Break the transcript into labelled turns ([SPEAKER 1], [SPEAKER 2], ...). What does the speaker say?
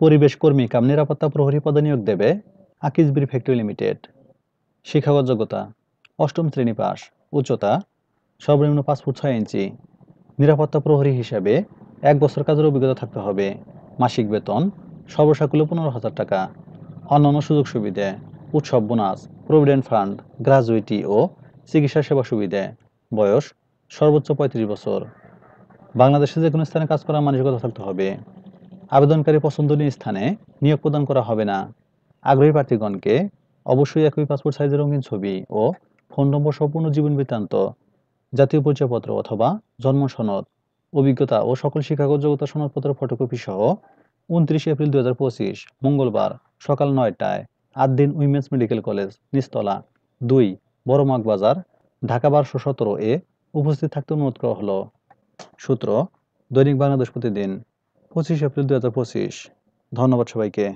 [SPEAKER 1] পরিবেশ কর্মী কাম নিরাপত্তা প্রহরী পদে নিয়োগ দেবে আকিজবির ফ্যাক্টরি লিমিটেড। শিক্ষাগত যোগ্যতা অষ্টম শ্রেণী পাস, উচ্চতা সর্বনিম্ন 5 ফুট 6 ইঞ্চি। নিরাপত্তা প্রহরী হিসাবে 1 বছর কাজের অভিজ্ঞতা থাকতে হবে। মাসিক বেতন সর্বসাকুল্যে 15,000 টাকা। অন্যান্য সুযোগ সুবিধা উৎসব বোনাস, প্রভিডেন্ট ফান্ড, গ্র্যাজুইটি ও চিকিৎসা সেবা সুবিধা। বয়স সর্বোচ্চ 35 বছর। বাংলাদেশে যে কোনো স্থানে কাজ করার মানসিকতা থাকতে হবে। আবেদনকারী পছন্দনীয় স্থানে নিয়োগ প্রদান করা হবে না। আগ্রহী প্রার্থীগণকে অবশ্যই একই পাসপোর্ট সাইজের রঙিন ছবি ও ফোন নম্বর সহ পূর্ণ জীবন বৃত্তান্ত, জাতীয় পরিচয়পত্র অথবা জন্ম সনদ, অভিজ্ঞতা ও সকল শিক্ষাগত যোগ্যতা সনদপত্রের ফটোকপি সহ 29 এপ্রিল 2025 মঙ্গলবার সকাল 9টায় আদ্দিন উইমেন্স মেডিকেল কলেজ, নিচতলা 2, বড় মাগ বাজার, ঢাকা 1217 এ উপস্থিত থাকতে অনুরোধ করা হলো। সূত্র দৈনিক বাংলাদেশ প্রতিদিন 25 এপ্রিল 2025। ধন্যবাদ সবাইকে।